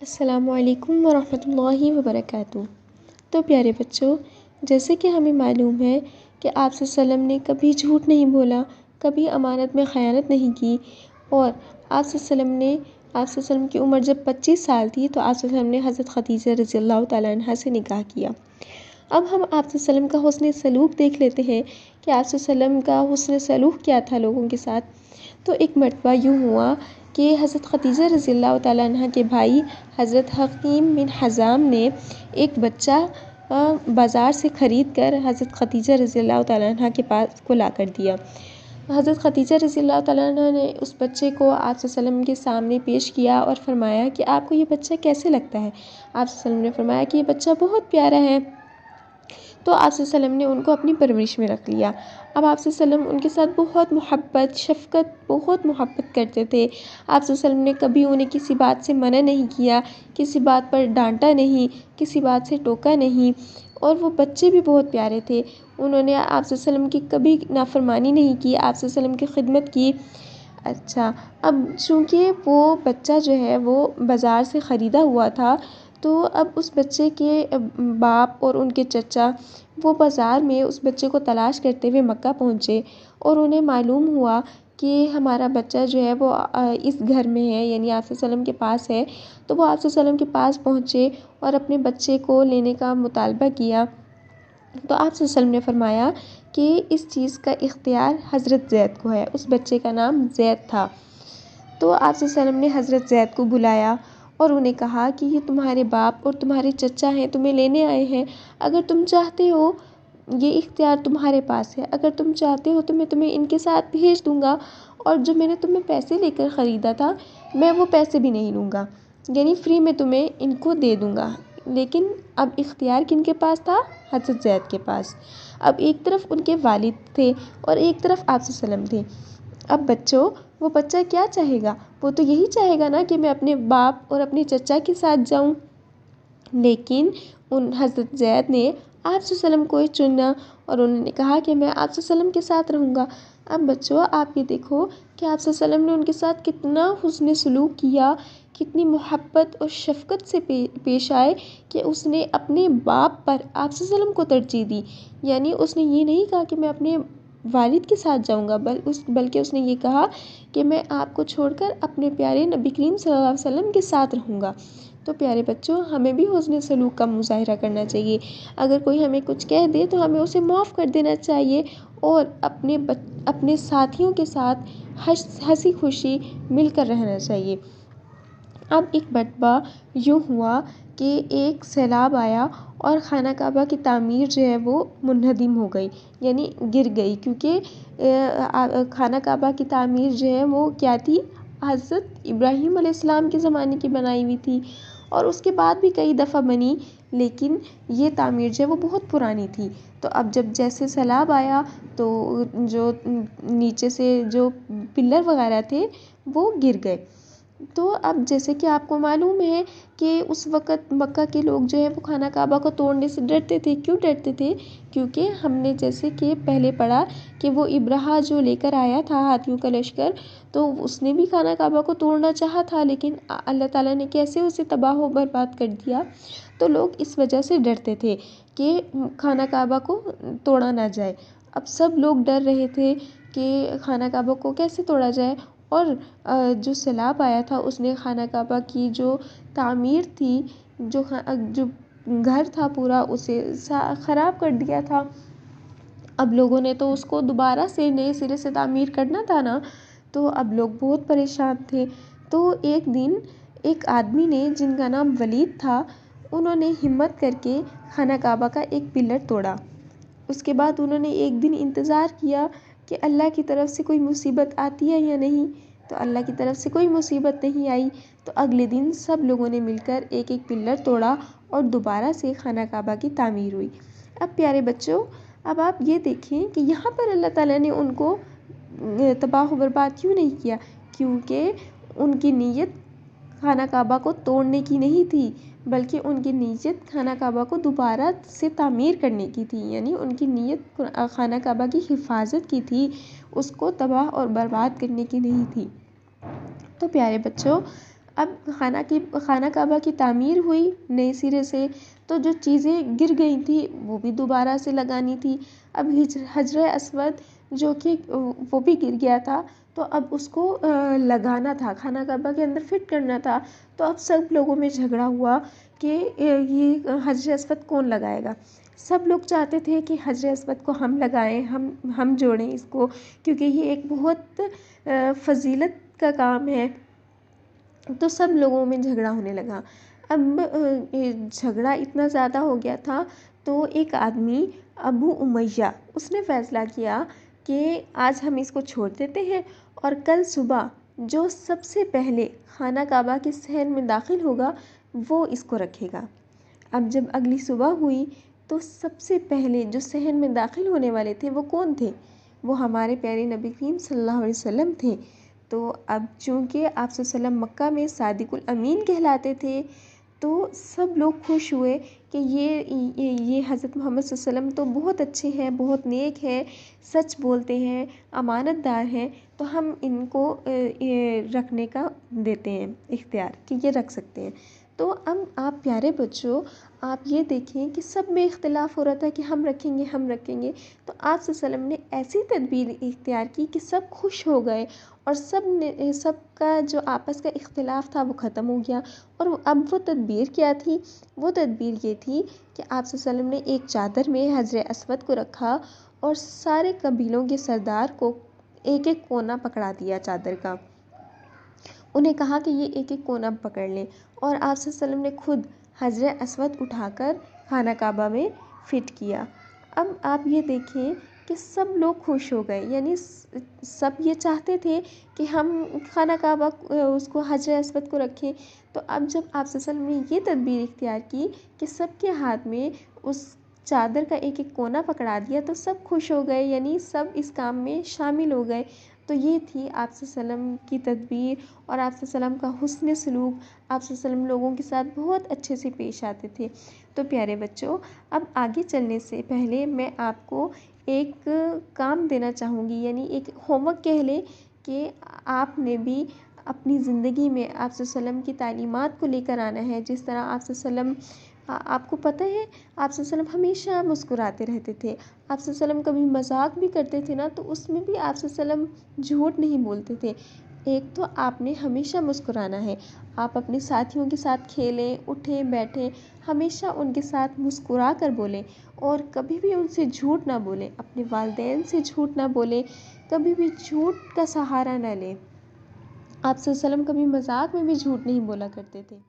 السلام علیکم ورحمۃ اللہ وبرکاتہ۔ تو پیارے بچوں، جیسے کہ ہمیں معلوم ہے کہ آپ صلی اللہ علیہ وسلم نے کبھی جھوٹ نہیں بولا، کبھی امانت میں خیانت نہیں کی، اور آپ صلی اللہ علیہ وسلم کی عمر جب 25 سال تھی تو آپ صلی اللہ علیہ وسلم نے حضرت خدیجہ رضی اللہ تعالیٰ عنہ سے نکاح کیا۔ اب ہم آپ صلی اللہ علیہ وسلم کا حسن سلوک دیکھ لیتے ہیں کہ آپ صلی اللہ علیہ وسلم کا حسن سلوک کیا تھا لوگوں کے ساتھ۔ تو ایک مرتبہ یوں ہوا کہ حضرت خدیجہ رضی اللہ تعالیٰ عنہ کے بھائی حضرت حکیم بن حزام نے ایک بچہ بازار سے خرید کر حضرت خدیجہ رضی اللہ تعالیٰ عنہ کے پاس کو لا کر دیا۔ حضرت خدیجہ رضی اللہ تعالیٰ عنہ نے اس بچے کو آپ صلی اللہ علیہ وسلم کے سامنے پیش کیا اور فرمایا کہ آپ کو یہ بچہ کیسے لگتا ہے؟ آپ صلی اللہ علیہ وسلم نے فرمایا کہ یہ بچہ بہت پیارا ہے۔ تو آپ صلی اللہ علیہ وسلم نے ان کو اپنی پرورش میں رکھ لیا۔ اب آپ صلی اللہ علیہ وسلم ان کے ساتھ بہت محبت، شفقت، بہت محبت کرتے تھے۔ آپ صلی اللہ علیہ وسلم نے کبھی انہیں کسی بات سے منع نہیں کیا، کسی بات پر ڈانٹا نہیں، کسی بات سے ٹوکا نہیں، اور وہ بچے بھی بہت پیارے تھے۔ انہوں نے آپ صلی اللہ علیہ وسلم کی کبھی نافرمانی نہیں کی، آپ صلی اللہ علیہ وسلم کی خدمت کی۔ اچھا، اب چونکہ وہ بچہ جو ہے وہ بازار سے خریدا ہوا تھا، تو اب اس بچے کے باپ اور ان کے چچا وہ بازار میں اس بچے کو تلاش کرتے ہوئے مکہ پہنچے، اور انہیں معلوم ہوا کہ ہمارا بچہ جو ہے وہ اس گھر میں ہے، یعنی آپ صلی اللہ علیہ وسلم کے پاس ہے۔ تو وہ آپ صلی اللہ علیہ وسلم کے پاس پہنچے اور اپنے بچے کو لینے کا مطالبہ کیا۔ تو آپ صلی اللہ علیہ وسلم نے فرمایا کہ اس چیز کا اختیار حضرت زید کو ہے۔ اس بچے کا نام زید تھا۔ تو آپ صلی اللہ علیہ وسلم نے حضرت زید کو بلایا اور انہیں کہا کہ یہ تمہارے باپ اور تمہارے چچا ہیں، تمہیں لینے آئے ہیں۔ اگر تم چاہتے ہو، یہ اختیار تمہارے پاس ہے، اگر تم چاہتے ہو تو میں تمہیں ان کے ساتھ بھیج دوں گا، اور جو میں نے تمہیں پیسے لے کر خریدا تھا میں وہ پیسے بھی نہیں لوں گا، یعنی فری میں تمہیں ان کو دے دوں گا۔ لیکن اب اختیار کن کے پاس تھا؟ حضرت زید کے پاس۔ اب ایک طرف ان کے والد تھے اور ایک طرف آپ صلی اللہ علیہ وسلم تھے۔ اب بچوں، وہ بچہ کیا چاہے گا؟ وہ تو یہی چاہے گا نا کہ میں اپنے باپ اور اپنے چچا کے ساتھ جاؤں۔ لیکن حضرت زید نے آپ صلی اللہ علیہ وسلم کو ہی چنا اور انہوں نے کہا کہ میں آپ صلی اللہ علیہ وسلم کے ساتھ رہوں گا۔ اب بچوں، آپ یہ دیکھو کہ آپ صلی اللہ علیہ وسلم نے ان کے ساتھ کتنا حسن سلوک کیا، کتنی محبت اور شفقت سے پیش آئے کہ اس نے اپنے باپ پر آپ صلی اللہ علیہ وسلم کو ترجیح دی۔ یعنی اس نے یہ نہیں کہا کہ میں اپنے والد کے ساتھ جاؤں گا، بلکہ اس نے یہ کہا کہ میں آپ کو چھوڑ کر اپنے پیارے نبی کریم صلی اللہ علیہ وسلم کے ساتھ رہوں گا۔ تو پیارے بچوں، ہمیں بھی حسن سلوک کا مظاہرہ کرنا چاہیے۔ اگر کوئی ہمیں کچھ کہہ دے تو ہمیں اسے معاف کر دینا چاہیے، اور اپنے ساتھیوں کے ساتھ ہنسی خوشی مل کر رہنا چاہیے۔ اب ایک مرتبہ یوں ہوا کہ ایک سیلاب آیا اور خانہ کعبہ کی تعمیر جو ہے وہ منہدم ہو گئی، یعنی گر گئی، کیونکہ خانہ کعبہ کی تعمیر جو ہے وہ کیا تھی؟ حضرت ابراہیم علیہ السلام کے زمانے کی بنائی ہوئی تھی، اور اس کے بعد بھی کئی دفعہ بنی، لیکن یہ تعمیر جو ہے وہ بہت پرانی تھی۔ تو اب جب جیسے سیلاب آیا تو جو نیچے سے جو پلر وغیرہ تھے وہ گر گئے۔ تو اب جیسے کہ آپ کو معلوم ہے کہ اس وقت مکہ کے لوگ جو ہے وہ خانہ کعبہ کو توڑنے سے ڈرتے تھے۔ کیوں ڈرتے تھے؟ کیونکہ ہم نے جیسے کہ پہلے پڑھا کہ وہ ابرہہ جو لے کر آیا تھا ہاتھیوں کا لشکر، تو اس نے بھی خانہ کعبہ کو توڑنا چاہا تھا، لیکن اللہ تعالیٰ نے کیسے اسے تباہ و برباد کر دیا۔ تو لوگ اس وجہ سے ڈرتے تھے کہ خانہ کعبہ کو توڑا نہ جائے۔ اب سب لوگ ڈر رہے تھے کہ خانہ کعبہ کو کیسے توڑا جائے، اور جو سیلاب آیا تھا اس نے خانہ کعبہ کی جو تعمیر تھی، جو گھر تھا پورا، اسے خراب کر دیا تھا۔ اب لوگوں نے تو اس کو دوبارہ سے نئے سرے سے تعمیر کرنا تھا نا، تو اب لوگ بہت پریشان تھے۔ تو ایک دن ایک آدمی نے، جن کا نام ولید تھا، انہوں نے ہمت کر کے خانہ کعبہ کا ایک پلر توڑا۔ اس کے بعد انہوں نے ایک دن انتظار کیا کہ اللہ کی طرف سے کوئی مصیبت آتی ہے یا نہیں، تو اللہ کی طرف سے کوئی مصیبت نہیں آئی۔ تو اگلے دن سب لوگوں نے مل کر ایک ایک پلر توڑا اور دوبارہ سے خانہ کعبہ کی تعمیر ہوئی۔ اب پیارے بچوں، اب آپ یہ دیکھیں کہ یہاں پر اللہ تعالیٰ نے ان کو تباہ و برباد کیوں نہیں کیا؟ کیونکہ ان کی نیت خانہ کعبہ کو توڑنے کی نہیں تھی، بلکہ ان کی نیت خانہ کعبہ کو دوبارہ سے تعمیر کرنے کی تھی، یعنی ان کی نیت خانہ کعبہ کی حفاظت کی تھی، اس کو تباہ اور برباد کرنے کی نہیں تھی۔ تو پیارے بچوں، اب خانہ کعبہ کی تعمیر ہوئی نئے سرے سے، تو جو چیزیں گر گئی تھی وہ بھی دوبارہ سے لگانی تھی۔ اب حجر اسود جو کہ وہ بھی گر گیا تھا، تو اب اس کو لگانا تھا، خانہ کعبہ کے اندر فٹ کرنا تھا۔ تو اب سب لوگوں میں جھگڑا ہوا کہ یہ حجر اسود کون لگائے گا۔ سب لوگ چاہتے تھے کہ حجر اسود کو ہم لگائیں، ہم جوڑیں اس کو، کیونکہ یہ ایک بہت فضیلت کا کام ہے۔ تو سب لوگوں میں جھگڑا ہونے لگا۔ اب جھگڑا اتنا زیادہ ہو گیا تھا، تو ایک آدمی ابو امیہ اس نے فیصلہ کیا کہ آج ہم اس کو چھوڑ دیتے ہیں، اور کل صبح جو سب سے پہلے خانہ کعبہ کے صحن میں داخل ہوگا وہ اس کو رکھے گا۔ اب جب اگلی صبح ہوئی تو سب سے پہلے جو صحن میں داخل ہونے والے تھے وہ کون تھے؟ وہ ہمارے پیارے نبی کریم صلی اللہ علیہ وسلم تھے۔ تو اب چونکہ آپ صلی اللہ علیہ وسلم مکہ میں صادق الامین کہلاتے تھے، تو سب لوگ خوش ہوئے کہ یہ حضرت محمد صلی اللہ علیہ وسلم تو بہت اچھے ہیں، بہت نیک ہیں، سچ بولتے ہیں، امانت دار ہیں، تو ہم ان کو رکھنے کا دیتے ہیں اختیار کہ یہ رکھ سکتے ہیں۔ تو اب آپ پیارے بچوں، آپ یہ دیکھیں کہ سب میں اختلاف ہو رہا تھا کہ ہم رکھیں گے، ہم رکھیں گے، تو آپ صلی اللہ علیہ وسلم نے ایسی تدبیر اختیار کی کہ سب خوش ہو گئے، اور سب کا جو آپس کا اختلاف تھا وہ ختم ہو گیا۔ اور اب وہ تدبیر کیا تھی؟ وہ تدبیر یہ تھی کہ آپ صلی اللہ علیہ وسلم نے ایک چادر میں حجر اسود کو رکھا، اور سارے قبیلوں کے سردار کو ایک ایک کونا پکڑا دیا چادر کا۔ انہیں کہا کہ یہ ایک ایک کونا پکڑ لیں، اور آپ صلی اللہ علیہ وسلم نے خود حجر اسود اٹھا کر خانہ کعبہ میں فٹ کیا۔ اب آپ یہ دیکھیں کہ سب لوگ خوش ہو گئے، یعنی سب یہ چاہتے تھے کہ ہم خانہ کعبہ اس کو حجر اسود کو رکھیں۔ تو اب جب آپ صلی اللہ علیہ وسلم نے یہ تدبیر اختیار کی کہ سب کے ہاتھ میں اس چادر کا ایک ایک کونا پکڑا دیا، تو سب خوش ہو گئے، یعنی سب اس کام میں شامل ہو گئے۔ تو یہ تھی آپ صلی اللہ علیہ وسلم کی تدبیر، اور آپ صلی اللہ علیہ وسلم کا حسن سلوک۔ آپ صلی اللہ علیہ وسلم لوگوں کے ساتھ بہت اچھے سے پیش آتے تھے۔ تو پیارے بچوں، اب آگے چلنے سے پہلے میں آپ کو ایک کام دینا چاہوں گی، یعنی ایک ہوم ورک کہہ لیں، کہ آپ نے بھی اپنی زندگی میں آپ صلی اللہ علیہ وسلم کی تعلیمات کو لے کر آنا ہے۔ جس طرح آپ صلی اللہ علیہ وسلم، آپ کو پتہ ہے آپ صلی اللہ علیہ وسلم ہمیشہ مسکراتے رہتے تھے۔ آپ صلی اللہ علیہ وسلم کبھی مذاق بھی کرتے تھے نا، تو اس میں بھی آپ صلی اللہ علیہ وسلم جھوٹ نہیں بولتے تھے۔ ایک تو آپ نے ہمیشہ مسکرانا ہے، آپ اپنے ساتھیوں کے ساتھ کھیلیں، اٹھیں بیٹھیں، ہمیشہ ان کے ساتھ مسکرا کر بولیں، اور کبھی بھی ان سے جھوٹ نہ بولیں، اپنے والدین سے جھوٹ نہ بولیں، کبھی بھی جھوٹ کا سہارا نہ لیں۔ آپ صلی اللہ علیہ وسلم کبھی مذاق میں بھی جھوٹ نہیں بولا کرتے تھے۔